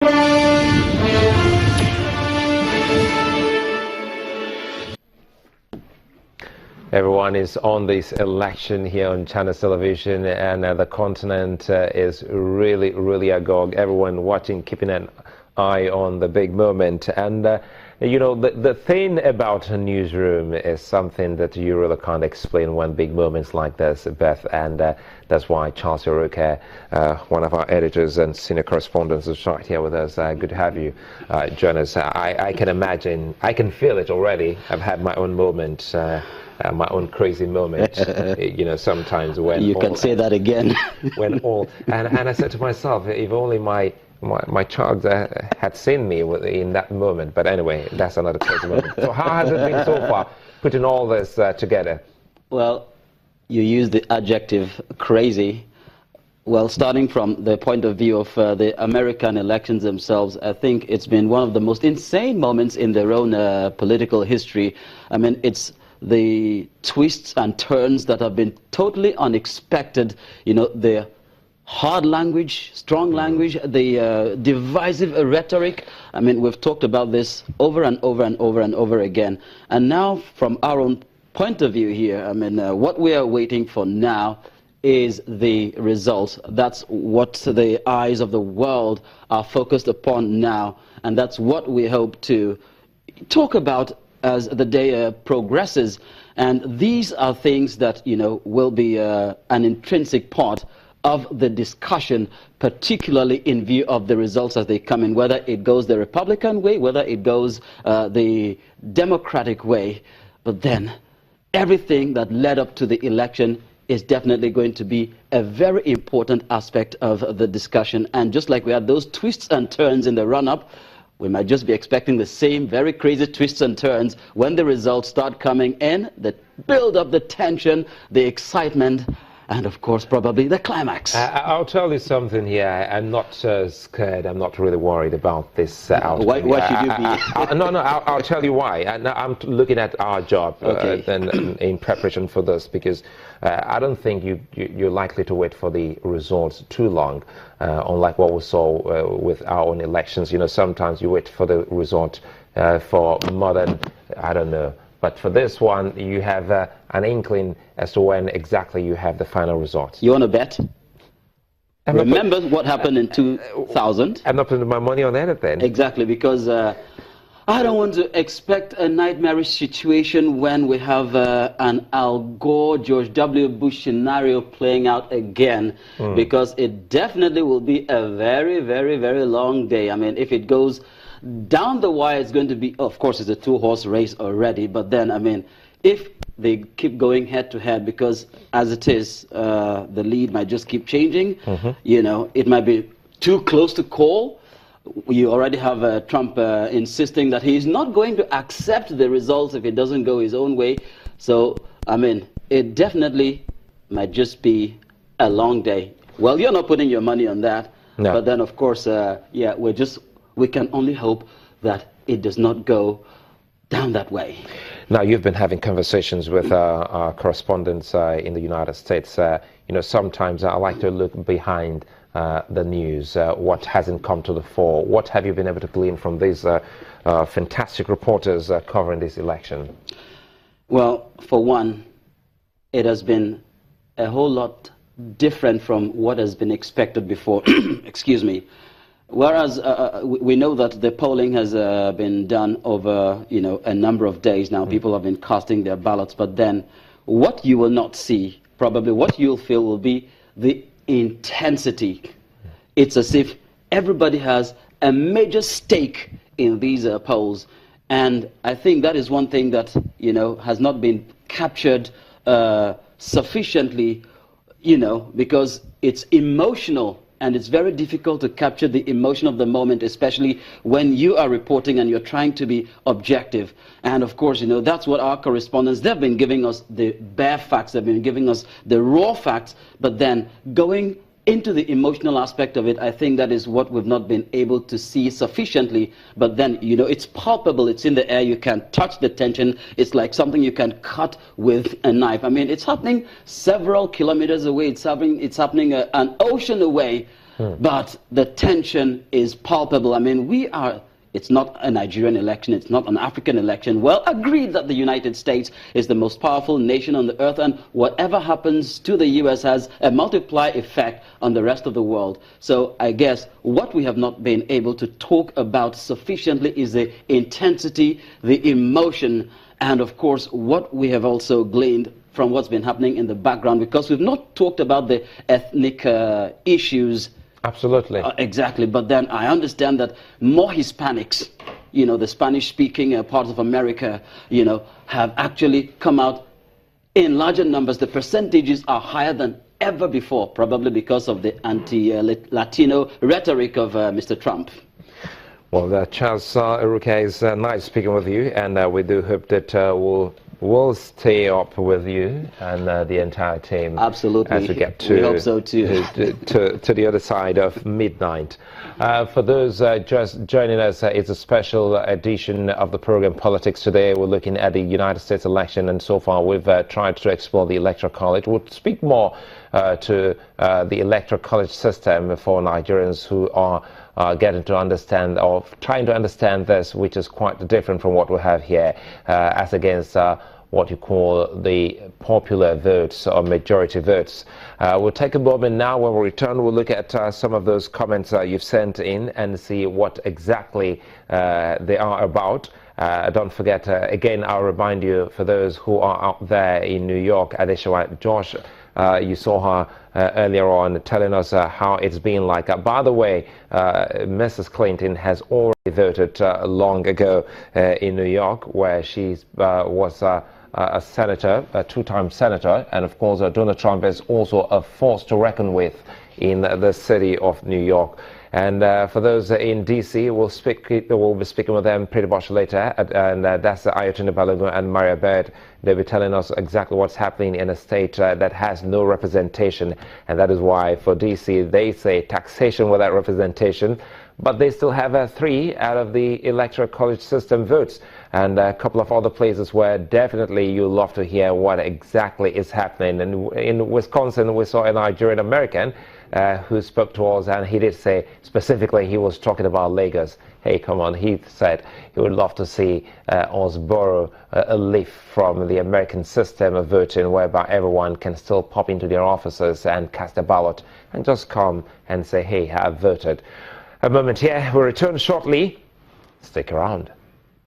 Everyone is on this election here on Channel Television, and the continent is really agog. Everyone watching, keeping an eye on the big moment. And you know, the thing about a newsroom is something that you really can't explain when big moments like this, Beth. And that's why Charles Oroke, one of our editors and senior correspondents, is right here with us. Good to have you join us. I can imagine, I can feel it already. I've had my own moment. My own crazy moment, you know, sometimes when you can say that again. and I said to myself, if only my child had seen me in that moment. But anyway, that's another crazy moment. So how has it been so far, putting all this together? Well, you use the adjective crazy. Well, starting from the point of view of the American elections themselves, I think it's been one of the most insane moments in their own political history. I mean, it's the twists and turns that have been totally unexpected. You know, the hard language, strong language, the divisive rhetoric. I mean, we've talked about this over and over and over and over again. And now, from our own point of view here, I mean, what we are waiting for now is the results. That's what the eyes of the world are focused upon now. And that's what we hope to talk about as the day progresses. And these are things that, you know, will be an intrinsic part of the discussion, particularly in view of the results as they come in, whether it goes the Republican way, whether it goes the Democratic way. But then everything that led up to the election is definitely going to be a very important aspect of the discussion. And just like we had those twists and turns in the run-up, we might just be expecting the same very crazy twists and turns when the results start coming in, that build up the tension, the excitement, and of course probably the climax. I'll tell you something here. I'm not scared. I'm not really worried about this outcome. Why should you be? No, I'll tell you why. I'm looking at our job in preparation for this, because I don't think you're likely to wait for the results too long, unlike what we saw with our own elections. You know, sometimes you wait for the result for more than, I don't know. But for this one, you have an inkling as to when exactly you have the final result. You want to bet? Remember what happened in 2000? I'm not putting my money on anything. Exactly, because I don't want to expect a nightmarish situation when we have an Al Gore, George W. Bush scenario playing out again, because it definitely will be a very, very, very long day. I mean, if it goes down the wire, it's going to be, of course, it's a two-horse race already, but then, I mean, if they keep going head-to-head, because as it is, the lead might just keep changing, you know, it might be too close to call. You already have Trump insisting that he's not going to accept the results if it doesn't go his own way. So, I mean, it definitely might just be a long day. Well, you're not putting your money on that, no. But then, of course, yeah, we can only hope that it does not go down that way. Now, you've been having conversations with our correspondents in the United States. You know, sometimes I like to look behind the news, what hasn't come to the fore. What have you been able to glean from these fantastic reporters covering this election? Well, for one, it has been a whole lot different from what has been expected before. Excuse me. Whereas we know that the polling has been done over, you know, a number of days now. People have been casting their ballots, but then what you will not see, probably what you'll feel, will be the intensity. It's as if everybody has a major stake in these polls, and I think that is one thing that, you know, has not been captured sufficiently, you know, because it's emotional. And it's very difficult to capture the emotion of the moment, especially when you are reporting and you're trying to be objective. And of course, you know, that's what our correspondents, they've been giving us the bare facts, they've been giving us the raw facts, but then going into the emotional aspect of it, I think that is what we've not been able to see sufficiently. But then, you know, it's palpable, it's in the air, you can touch the tension, it's like something you can cut with a knife. I mean, it's happening several kilometers away, it's happening an ocean away, but the tension is palpable. I mean, it's not a Nigerian election, it's not an African election. Well, agreed that the United States is the most powerful nation on the earth, and whatever happens to the US has a multiply effect on the rest of the world. So I guess what we have not been able to talk about sufficiently is the intensity, the emotion, and of course what we have also gleaned from what's been happening in the background, because we've not talked about the ethnic issues. Absolutely. Exactly. But then I understand that more Hispanics, the Spanish-speaking parts of America, have actually come out in larger numbers. The percentages are higher than ever before, probably because of the anti-Latino rhetoric of Mr. Trump. Well, Charles Eruka, is nice speaking with you, and we do hope that we'll stay up with you and the entire team. Absolutely. As we get to, we hope so too. to the other side of midnight. For those just joining us, it's a special edition of the program Politics Today. We're looking at the United States election, and so far we've tried to explore the Electoral College. We'll speak more to the Electoral College system for Nigerians who are getting to understand, or trying to understand this, which is quite different from what we have here, as against what you call the popular votes or majority votes. We'll take a moment now. When we return, we'll look at some of those comments you've sent in and see what exactly they are about. Don't forget, again, I'll remind you, for those who are out there in New York, Adeshawa, Josh, you saw her earlier on telling us how it's been like. By the way, Mrs. Clinton has already voted long ago in New York, where she was a senator, a two-time senator, and of course Donald Trump is also a force to reckon with in the city of New York. And for those in DC, we'll be speaking with them pretty much later, and that's Ayatollah Balogun and Maria Bird. They'll be telling us exactly what's happening in a state that has no representation, and that is why for DC they say taxation without representation, but they still have 3 out of the Electoral College system votes, and a couple of other places where definitely you'll love to hear what exactly is happening. And in Wisconsin, we saw a Nigerian American who spoke to us, and he did say specifically he was talking about Lagos. Hey, come on, he said he would love to see us borrow a leaf from the American system of voting, whereby everyone can still pop into their offices and cast a ballot and just come and say, hey, I've voted. A moment here, we'll return shortly. Stick around.